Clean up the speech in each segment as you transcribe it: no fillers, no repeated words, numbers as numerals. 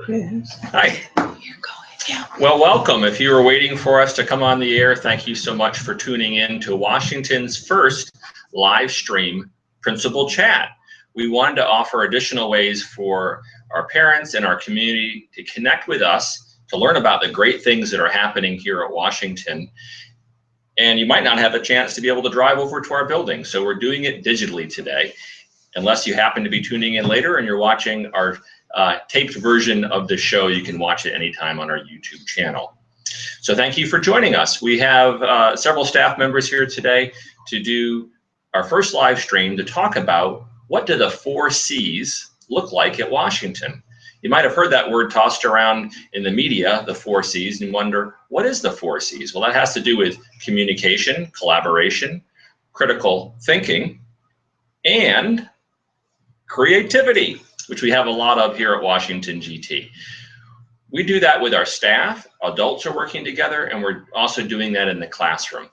Chris. Hi. You're going down. Well, welcome. If you were waiting for us to come on the air, thank you so much for tuning in to Washington's first live stream principal chat. We wanted to offer additional ways for our parents and our community to connect with us, to learn about the great things that are happening here at Washington. And you might not have a chance to be able to drive over to our building, so we're doing it digitally today. Unless you happen to be tuning in later and you're watching our taped version of the show, you can watch it anytime on our YouTube channel. So thank you for joining us. We have several staff members here today to do our first live stream to talk about what do the 4 C's look like at Washington. You might have heard that word tossed around in the media, the 4 C's, and wonder, what is the 4 C's? Well, that has to do with communication, collaboration, critical thinking, and creativity, which we have a lot of here at Washington GT. We do that with our staff. Adults are working together, and we're also doing that in the classroom.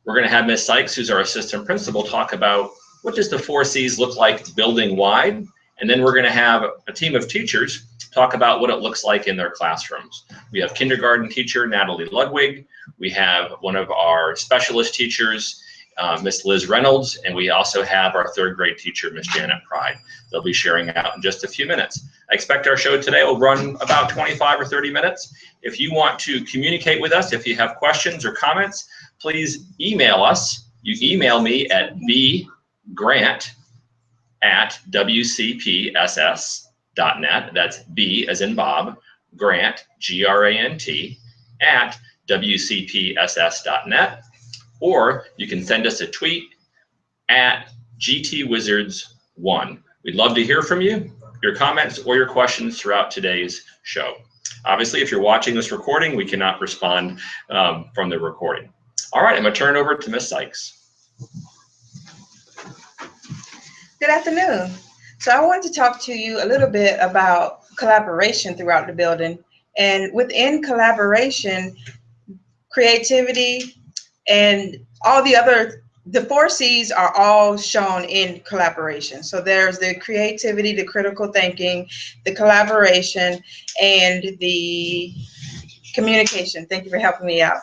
We're going to have Ms. Sykes, who's our assistant principal, talk about what does the 4 C's look like building wide, and then we're going to have a team of teachers talk about what it looks like in their classrooms. We have kindergarten teacher Natalie Ludwig. We have one of our specialist teachers, Miss Liz Reynolds, and we also have our 3rd grade teacher, Miss Janet Pride. They'll be sharing out in just a few minutes. I expect our show today will run about 25 or 30 minutes. If you want to communicate with us, if you have questions or comments, please email us. You email me at bgrant@wcpss.net. That's B as in Bob, Grant, G-R-A-N-T, at wcpss.net. Or you can send us a tweet at GTWizards1. We'd love to hear from you, your comments or your questions throughout today's show. Obviously, if you're watching this recording, we cannot respond from the recording. All right, I'm going to turn it over to Ms. Sykes. Good afternoon. So I want to talk to you a little bit about collaboration throughout the building. And within collaboration, creativity, and all the 4 C's are all shown in collaboration. So there's the creativity, the critical thinking, the collaboration, and the communication. Thank you for helping me out.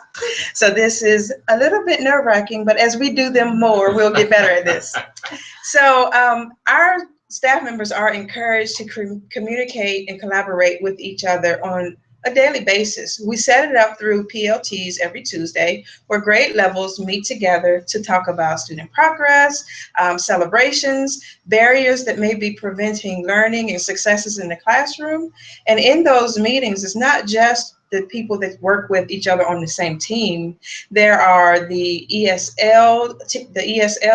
So this is a little bit nerve-wracking, but as we do them more, we'll get better at this. So our staff members are encouraged to communicate and collaborate with each other on a daily basis. We set it up through PLTs every Tuesday, where grade levels meet together to talk about student progress, celebrations, barriers that may be preventing learning and successes in the classroom. And in those meetings, it's not just the people that work with each other on the same team. There are the ESL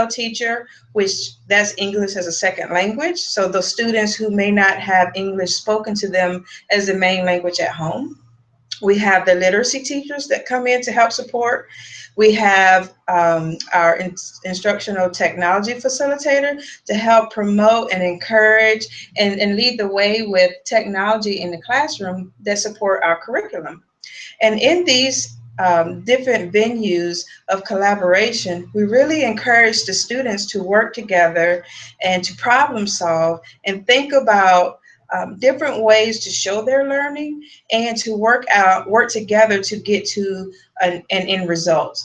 teacher, which that's English as a second language. So those students who may not have English spoken to them as the main language at home. We have the literacy teachers that come in to help support. We have our instructional technology facilitator to help promote and encourage and lead the way with technology in the classroom that support our curriculum. And in these different venues of collaboration, we really encourage the students to work together and to problem solve and think about different ways to show their learning and to work together to get to an end result.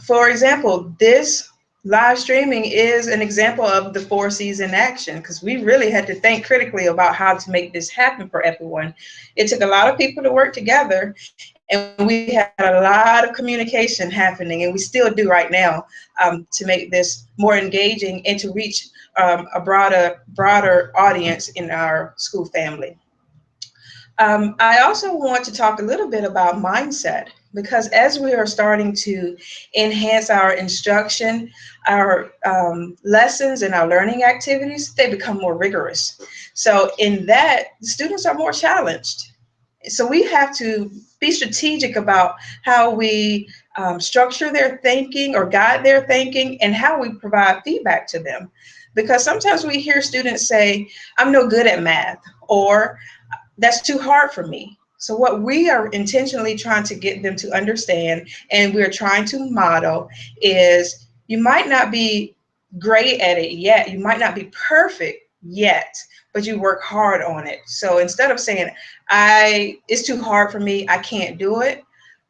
For example, this live streaming is an example of the 4 C's in action, because we really had to think critically about how to make this happen for everyone. It took a lot of people to work together, and we had a lot of communication happening, and we still do right now, to make this more engaging and to reach a broader audience in our school family. I also want to talk a little bit about mindset, because as we are starting to enhance our instruction, our lessons and our learning activities, they become more rigorous. So in that, students are more challenged. So we have to be strategic about how we structure their thinking or guide their thinking, and how we provide feedback to them. Because sometimes we hear students say, I'm no good at math, or that's too hard for me. So what we are intentionally trying to get them to understand, and we're trying to model, is you might not be great at it yet, you might not be perfect yet, but you work hard on it. So instead of saying, it's too hard for me, I can't do it,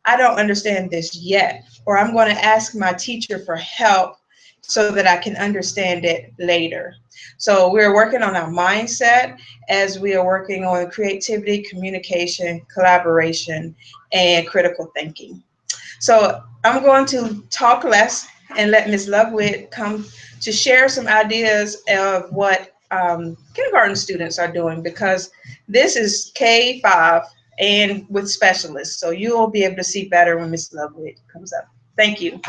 I don't understand this yet, or I'm going to ask my teacher for help so that I can understand it later. So we're working on our mindset as we are working on creativity, communication, collaboration, and critical thinking. So I'm going to talk less and let Ms. Lovewood come to share some ideas of what kindergarten students are doing, because this is K-5 and with specialists. So you'll be able to see better when Ms. Lovewood comes up. Thank you.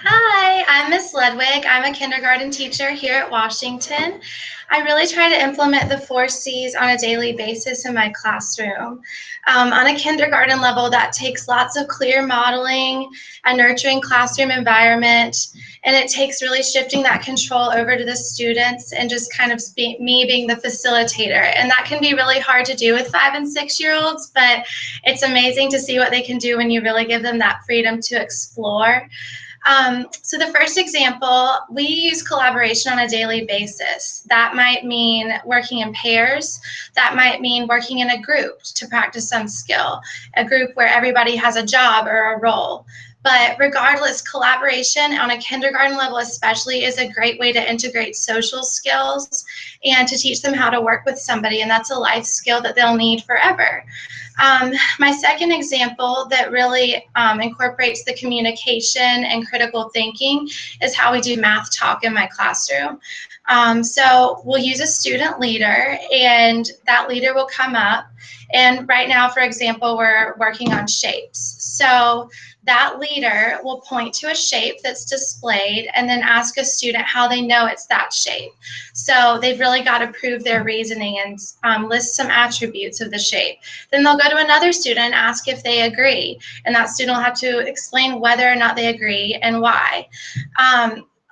Hi, I'm Miss Ludwig. I'm a kindergarten teacher here at Washington. I really try to implement the 4 C's on a daily basis in my classroom. On a kindergarten level, that takes lots of clear modeling, a nurturing classroom environment, and it takes really shifting that control over to the students and just kind of me being the facilitator. And that can be really hard to do with 5 and 6-year-olds, but it's amazing to see what they can do when you really give them that freedom to explore. So the first example, we use collaboration on a daily basis. That might mean working in pairs. That might mean working in a group to practice some skill, a group where everybody has a job or a role. But regardless, collaboration on a kindergarten level especially is a great way to integrate social skills and to teach them how to work with somebody, and that's a life skill that they'll need forever. My second example that really incorporates the communication and critical thinking is how we do math talk in my classroom. So we'll use a student leader, and that leader will come up. And right now, for example, we're working on shapes. So that leader will point to a shape that's displayed and then ask a student how they know it's that shape. So they've really got to prove their reasoning and list some attributes of the shape. Then they'll go to another student and ask if they agree, and that student will have to explain whether or not they agree and why.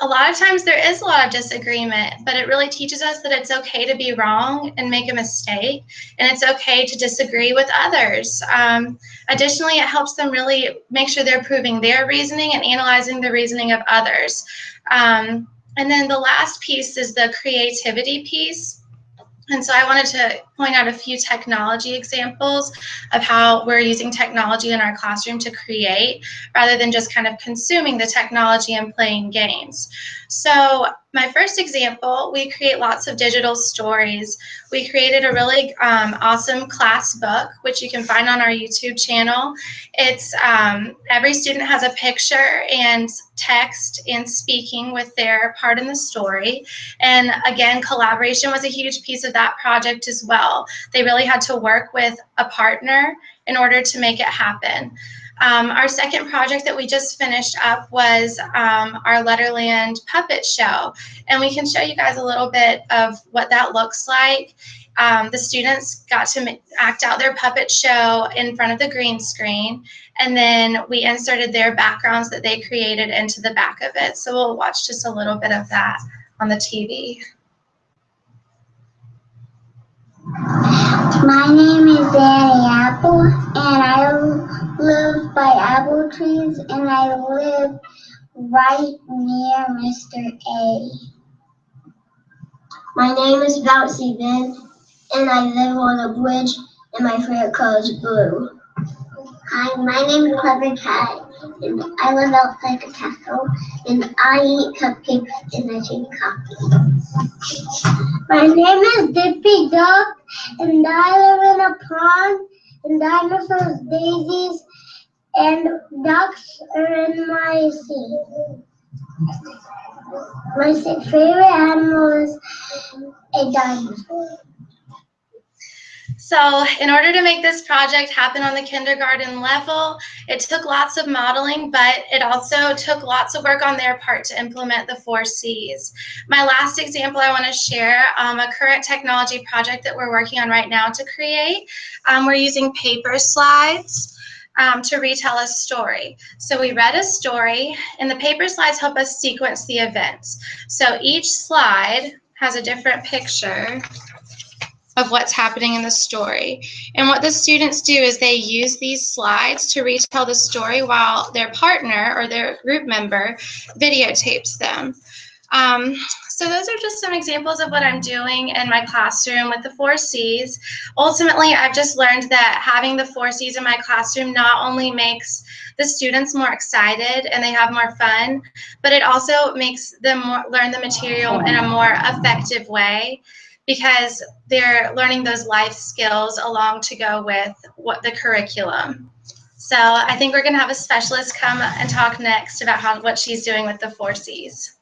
A lot of times there is a lot of disagreement, but it really teaches us that it's okay to be wrong and make a mistake, and it's okay to disagree with others. Additionally, it helps them really make sure they're proving their reasoning and analyzing the reasoning of others. And then the last piece is the creativity piece. And so I wanted to point out a few technology examples of how we're using technology in our classroom to create, rather than just kind of consuming the technology and playing games. So my first example, we create lots of digital stories. We created a really awesome class book, which you can find on our YouTube channel. It's every student has a picture and text and speaking with their part in the story. And again, collaboration was a huge piece of that project as well. They really had to work with a partner in order to make it happen. Our second project that we just finished up was our Letterland puppet show. And we can show you guys a little bit of what that looks like. The students got to act out their puppet show in front of the green screen, and then we inserted their backgrounds that they created into the back of it. So we'll watch just a little bit of that on the TV. My name is Danny Apple, and I live by apple trees, and I live right near Mr. A. My name is Bouncy Ben, and I live on a bridge, and my favorite color is blue. Hi, my name is Clever Cat, and I live outside the castle, and I eat cupcakes and I drink coffee. My name is Dippy Duck, and I live in a pond, and dinosaurs, daisies, and ducks are in my sea. My favorite animal is a dinosaur. So in order to make this project happen on the kindergarten level, it took lots of modeling, but it also took lots of work on their part to implement the 4 C's. My last example I want to share, a current technology project that we're working on right now to create. We're using paper slides to retell a story. So we read a story, and the paper slides help us sequence the events. So each slide has a different picture of what's happening in the story. And what the students do is they use these slides to retell the story while their partner or their group member videotapes them. So those are just some examples of what I'm doing in my classroom with the 4 C's. Ultimately, I've just learned that having the 4 C's in my classroom not only makes the students more excited and they have more fun, but it also makes them learn the material in a more effective way, because they're learning those life skills along to go with the curriculum. So I think we're going to have a specialist come and talk next about what she's doing with the 4 C's.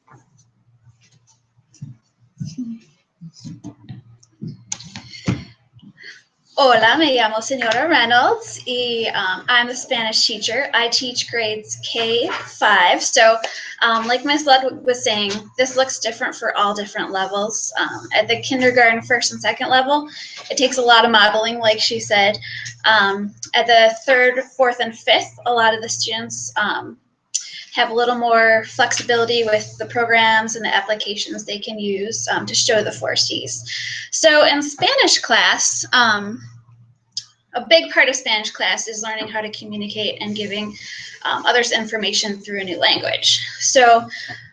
Hola, me llamo Señora Reynolds y I'm the Spanish teacher. I teach grades K-5. So like Ms. Ludwig was saying, this looks different for all different levels. At the kindergarten, first and second level, it takes a lot of modeling, like she said. At the third, fourth, and fifth, a lot of the students have a little more flexibility with the programs and the applications they can use to show the 4 C's. So in Spanish class, a big part of Spanish class is learning how to communicate and giving others information through a new language. So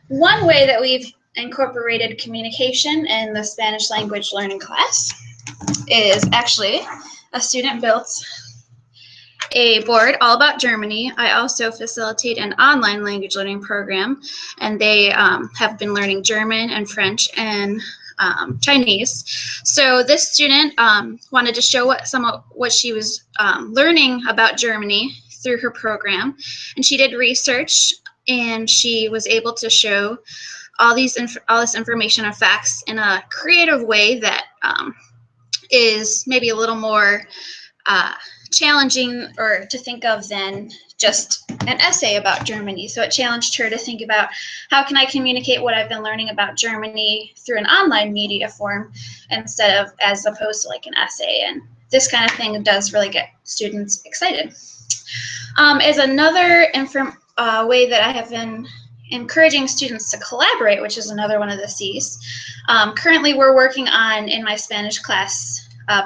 one way that we've incorporated communication in the Spanish language learning class is actually a student built a board all about Germany. I also facilitate an online language learning program, and they have been learning German and French and Chinese. So this student wanted to show what she was learning about Germany through her program, and she did research, and she was able to show all this information and facts in a creative way that is maybe a little more challenging or to think of than just an essay about Germany. So it challenged her to think about, how can I communicate what I've been learning about Germany through an online media form instead of as opposed to like an essay. And this kind of thing does really get students excited. As another way that I have been encouraging students to collaborate, which is another one of the C's. Currently we're working on, in my Spanish class,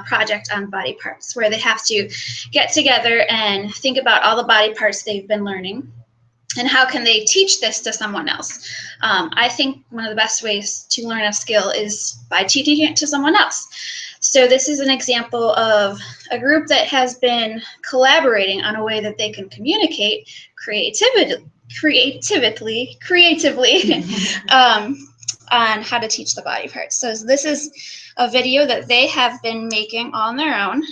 project on body parts, where they have to get together and think about all the body parts they've been learning and how can they teach this to someone else. I think one of the best ways to learn a skill is by teaching it to someone else. So this is an example of a group that has been collaborating on a way that they can communicate creatively on how to teach the body parts. So this is a video that they have been making on their own.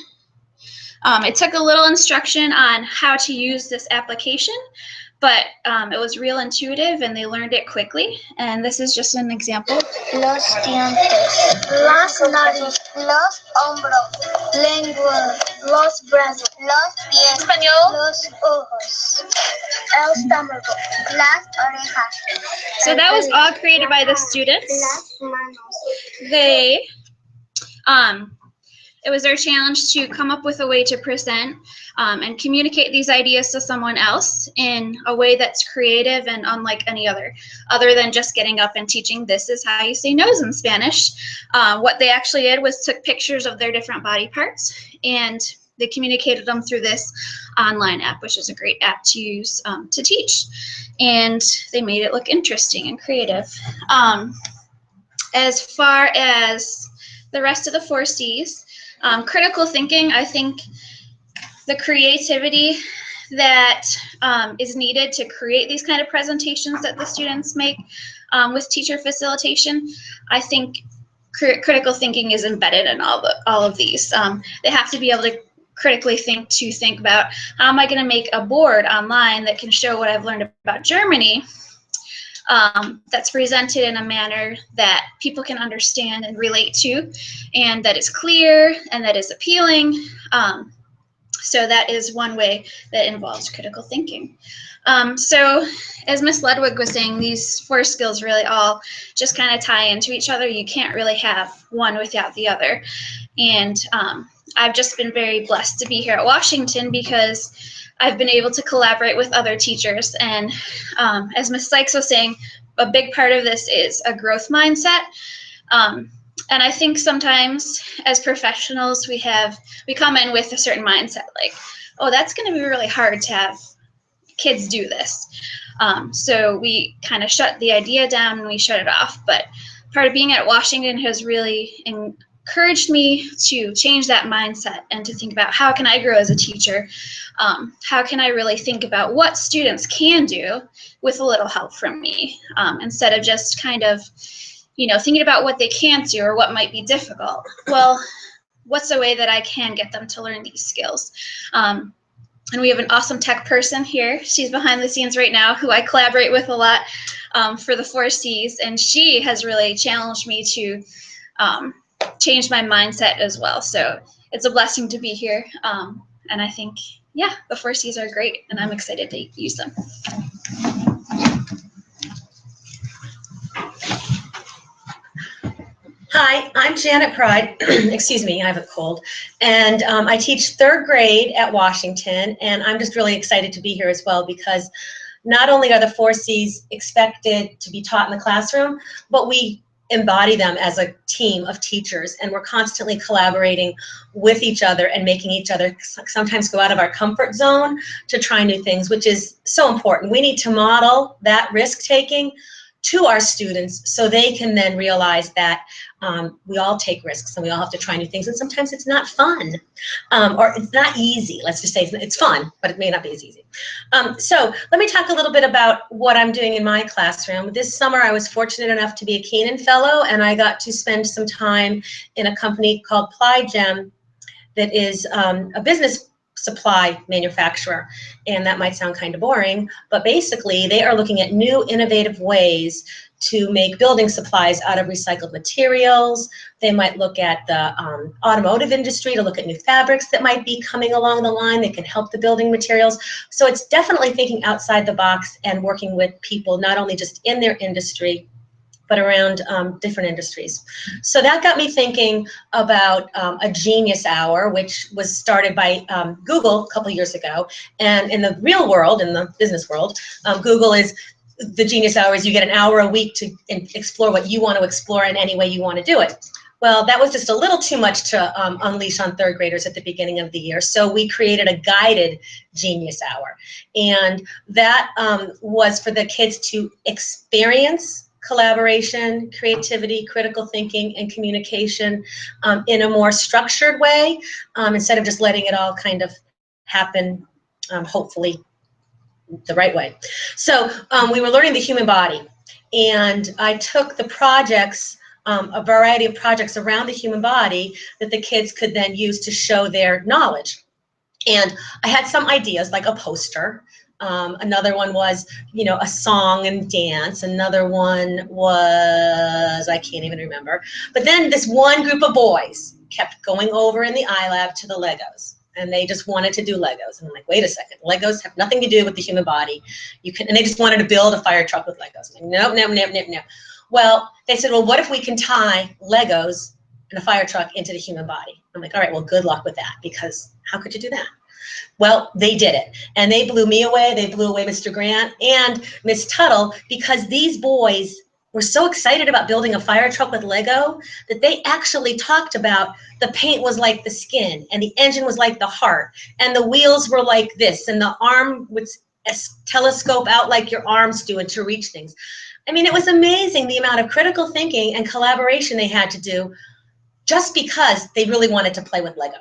It took a little instruction on how to use this application, but it was real intuitive and they learned it quickly. And this is just an example. Los dientes, las nariz, los hombros, lengua, los brazos, los pies, español, los ojos, el estómago, las orejas. So that was all created by the students. Las manos. They, it was their challenge to come up with a way to present and communicate these ideas to someone else in a way that's creative and unlike any other than just getting up and teaching, this is how you say nose in Spanish. What they actually did was took pictures of their different body parts and they communicated them through this online app, which is a great app to use to teach. And they made it look interesting and creative. As far as the rest of the 4 C's, critical thinking, I think the creativity that is needed to create these kind of presentations that the students make with teacher facilitation, I think critical thinking is embedded in all of these. They have to be able to critically think about, how am I going to make a board online that can show what I've learned about Germany that's presented in a manner that people can understand and relate to, and that is clear and that is appealing. So that is one way that involves critical thinking. So as Ms. Ludwig was saying, these 4 skills really all just kind of tie into each other. You can't really have one without the other. And I've just been very blessed to be here at Washington because I've been able to collaborate with other teachers. And as Ms. Sykes was saying, a big part of this is a growth mindset. And I think sometimes as professionals, we come in with a certain mindset, like, oh, that's going to be really hard to have kids do this. So we kind of shut the idea down and we shut it off. But part of being at Washington has really encouraged me to change that mindset and to think about how can I grow as a teacher? How can I really think about what students can do with a little help from me, instead of just kind of, thinking about what they can't do or what might be difficult. Well, what's a way that I can get them to learn these skills? And we have an awesome tech person here. She's behind the scenes right now, who I collaborate with a lot for the 4 C's, and she has really challenged me to change my mindset as well. So it's a blessing to be here, and I think, yeah, the 4 C's are great, and I'm excited to use them. Hi, I'm Janet Pride. Excuse me, I have a cold. And I teach 3rd grade at Washington, and I'm just really excited to be here as well, because not only are the 4 C's expected to be taught in the classroom, but we embody them as a team of teachers, and we're constantly collaborating with each other and making each other sometimes go out of our comfort zone to try new things, which is so important. We need to model that risk-taking to our students so they can then realize that we all take risks and we all have to try new things, and sometimes it's not fun, or it's not easy. Let's just say it's fun, but it may not be as easy. So let me talk a little bit about what I'm doing in my classroom. This summer I was fortunate enough to be a Keenan Fellow, and I got to spend some time in a company called Plygem that is a business supply manufacturer, and that might sound kind of boring, but basically they are looking at new innovative ways to make building supplies out of recycled materials. They might look at the automotive industry to look at new fabrics that might be coming along the line that can help the building materials. So it's definitely thinking outside the box and working with people not only just in their industry, but around different industries. So that got me thinking about a Genius Hour, which was started by Google a couple years ago. And in the real world, in the business world, Google is the Genius Hour is you get an hour a week to explore what you want to explore in any way you want to do it. Well, that was just a little too much to unleash on 3rd graders at the beginning of the year. So we created a guided Genius Hour. And that was for the kids to experience collaboration, creativity, critical thinking, and communication in a more structured way, instead of just letting it all kind of happen, hopefully, the right way. So we were learning the human body, and I took the projects, a variety of projects around the human body that the kids could then use to show their knowledge. And I had some ideas, like a poster. Another one was, a song and dance. Another one was, I can't even remember. But then this one group of boys kept going over in the iLab to the Legos. And they just wanted to do Legos. And I'm like, wait a second, Legos have nothing to do with the human body. And they just wanted to build a fire truck with Legos. I'm like, no. Well, they said, well, what if we can tie Legos and a fire truck into the human body? I'm like, all right, well, good luck with that, because how could you do that? Well, they did it, and they blew me away. They blew away Mr. Grant and Miss Tuttle, because these boys were so excited about building a fire truck with Lego that they actually talked about the paint was like the skin, and the engine was like the heart, and the wheels were like this, and the arm would telescope out like your arms do and to reach things. I mean, it was amazing the amount of critical thinking and collaboration they had to do just because they really wanted to play with Lego.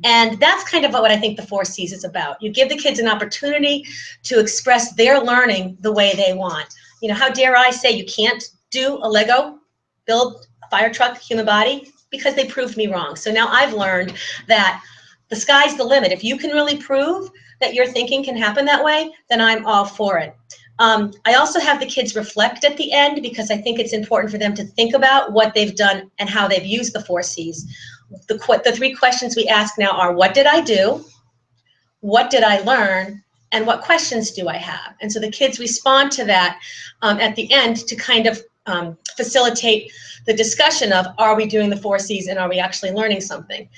And that's kind of what I think the 4 C's is about. You give the kids an opportunity to express their learning the way they want. How dare I say you can't do a Lego, build a fire truck, human body? Because they proved me wrong. So now I've learned that the sky's the limit. If you can really prove that your thinking can happen that way, then I'm all for it. I also have the kids reflect at the end, because I think it's important for them to think about what they've done and how they've used the 4 C's. The 3 questions we ask now are, what did I do? What did I learn? And what questions do I have? And so the kids respond to that at the end to kind of facilitate the discussion of, are we doing the 4 C's and are we actually learning something?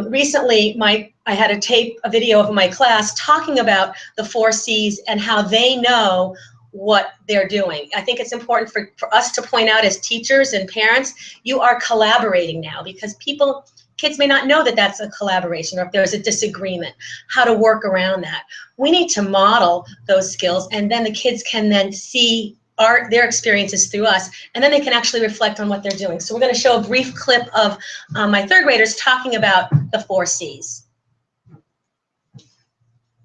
Recently, I had a video of my class talking about the 4 C's and how they know what they're doing. I think it's important for us to point out as teachers and parents, you are collaborating now, because kids may not know that that's a collaboration, or if there's a disagreement, how to work around that. We need to model those skills, and then the kids can then see their experiences through us, and then they can actually reflect on what they're doing. So we're going to show a brief clip of my third graders talking about the 4 C's.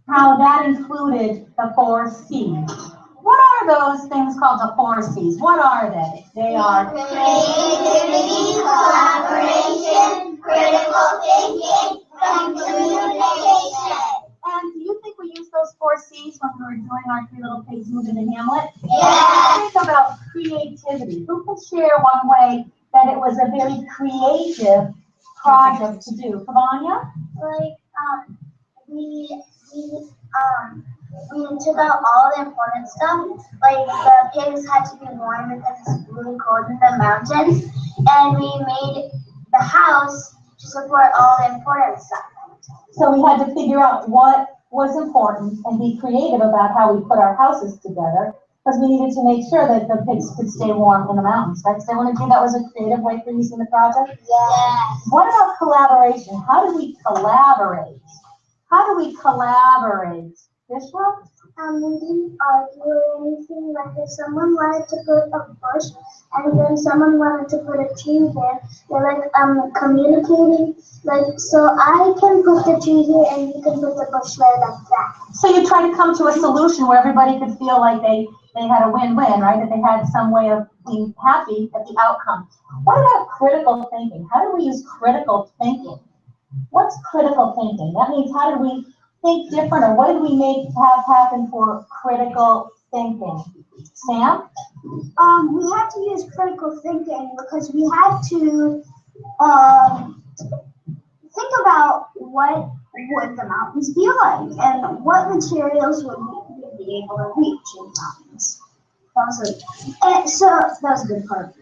How that included the 4 C's. What are those things called the 4 C's? What are they? They are Creativity, collaboration, critical thinking, and communication. And do you think we used those 4 C's when we were doing our 3 Little Pigs moving to Hamlet? Yes. Think about creativity. Who can share one way that it was a very creative project to do? Cavania? Like, we took out all the important stuff. Like, the pigs had to be warm because it's really cold in the mountains. And we made the house to support all the important stuff. So we had to figure out what was important and be creative about how we put our houses together, because we needed to make sure that the pigs could stay warm in the mountains. Right? So I want to think that was a creative way for using the project? Yes. What about collaboration? How do we collaborate? How do we collaborate? Vishwa? We didn't argue or anything. Like, if someone wanted to put a bush and then someone wanted to put a tree there, they're like communicating. Like, so I can put the tree here and you can put the bush there, like that. So you try to come to a solution where everybody could feel like they had a win-win, right? That they had some way of being happy at the outcome. What about critical thinking? How do we use critical thinking? What's critical thinking? That means how did we think different, or what did we have happen for critical thinking? Sam? We had to use critical thinking because we had to think about what would the mountains be like and what materials would we be able to reach in the mountains. That was a good part.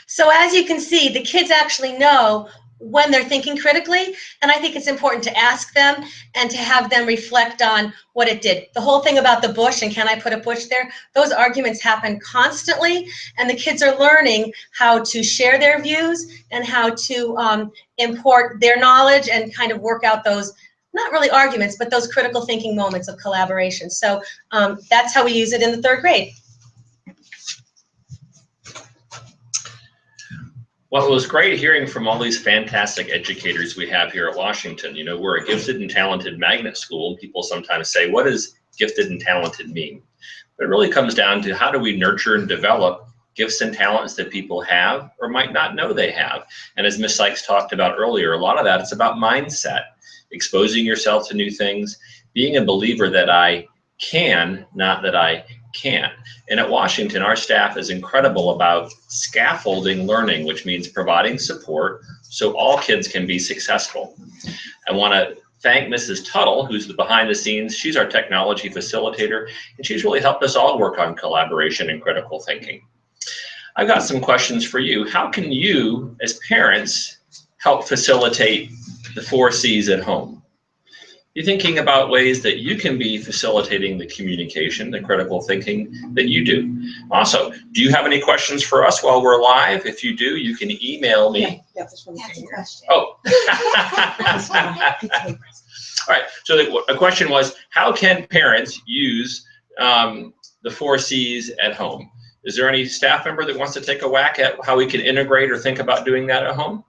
So as you can see, the kids actually know when they're thinking critically, and I think it's important to ask them and to have them reflect on what it did. The whole thing about the bush and can I put a bush there, those arguments happen constantly, and the kids are learning how to share their views and how to import their knowledge and kind of work out those, not really arguments, but those critical thinking moments of collaboration. So that's how we use it in the 3rd grade. Well, it was great hearing from all these fantastic educators we have here at Washington. You know, we're a gifted and talented magnet school. People sometimes say, what does gifted and talented mean? But it really comes down to how do we nurture and develop gifts and talents that people have or might not know they have. And as Ms. Sykes talked about earlier, a lot of that is about mindset, exposing yourself to new things, being a believer that I can, not that I can't. And at Washington, our staff is incredible about scaffolding learning, which means providing support so all kids can be successful. I want to thank Mrs. Tuttle, who's behind the scenes. She's our technology facilitator, and she's really helped us all work on collaboration and critical thinking. I've got some questions for you. How can you, as parents, help facilitate the 4 C's at home? You're thinking about ways that you can be facilitating the communication, the critical thinking that you do. Also, do you have any questions for us while we're live? If you do, you can email me. Yeah, that's one question. Oh. All right, so the question was, how can parents use the 4 C's at home? Is there any staff member that wants to take a whack at how we can integrate or think about doing that at home?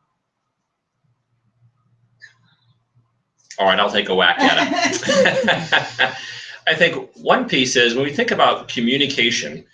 All right, I'll take a whack at it. I think one piece is when we think about communication,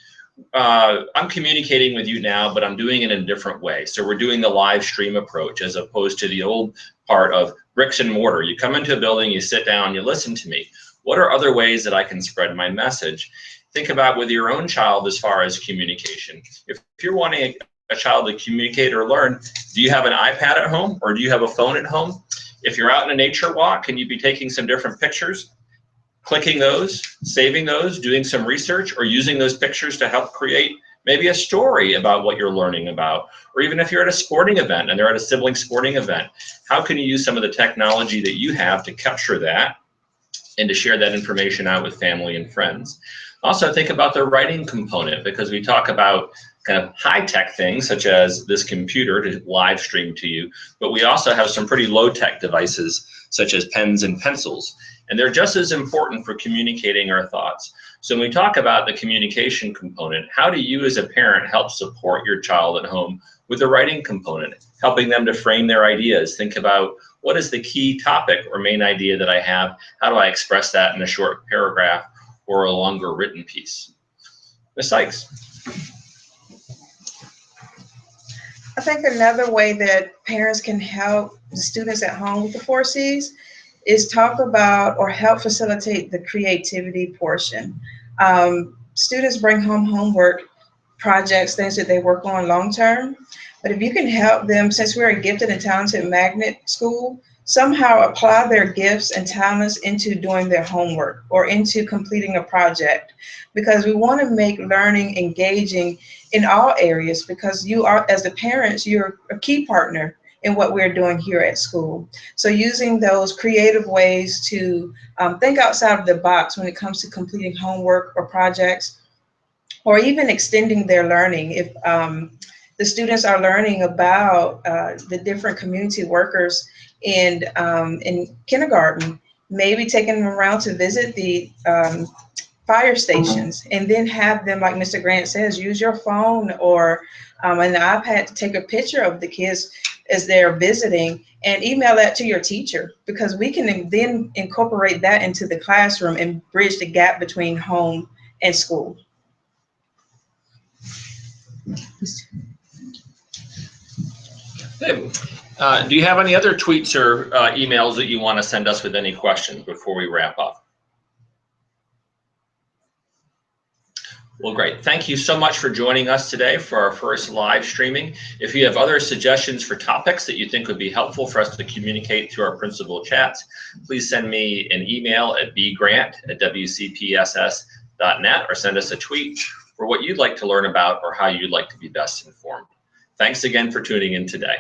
I'm communicating with you now, but I'm doing it in a different way. So we're doing the live stream approach as opposed to the old part of bricks and mortar. You come into a building, you sit down, you listen to me. What are other ways that I can spread my message? Think about with your own child as far as communication. If you're wanting a child to communicate or learn, do you have an iPad at home or do you have a phone at home? If you're out in a nature walk, can you be taking some different pictures, clicking those, saving those, doing some research, or using those pictures to help create maybe a story about what you're learning about? Or even if you're at a sporting event and they're at a sibling sporting event, how can you use some of the technology that you have to capture that and to share that information out with family and friends? Also think about the writing component, because we talk about kind of high-tech things such as this computer to live stream to you, but we also have some pretty low-tech devices such as pens and pencils, and they're just as important for communicating our thoughts. So when we talk about the communication component, how do you as a parent help support your child at home with the writing component, helping them to frame their ideas, think about what is the key topic or main idea that I have, how do I express that in a short paragraph or a longer written piece? Ms. Sykes. I think another way that parents can help the students at home with the 4 C's is talk about or help facilitate the creativity portion. Students bring home homework, projects, things that they work on long term. But if you can help them, since we're a gifted and talented magnet school, somehow apply their gifts and talents into doing their homework or into completing a project. Because we want to make learning engaging in all areas, because you are, as the parents, you're a key partner in what we're doing here at school. So using those creative ways to think outside of the box when it comes to completing homework or projects, or even extending their learning. If the students are learning about the different community workers in kindergarten, maybe taking them around to visit the fire stations, and then have them, like Mr. Grant says, use your phone or an iPad to take a picture of the kids as they're visiting and email that to your teacher, because we can then incorporate that into the classroom and bridge the gap between home and school. Do you have any other tweets or emails that you want to send us with any questions before we wrap up? Well, great. Thank you so much for joining us today for our first live streaming. If you have other suggestions for topics that you think would be helpful for us to communicate through our principal chats, please send me an email at bgrant@wcpss.net or send us a tweet for what you'd like to learn about or how you'd like to be best informed. Thanks again for tuning in today.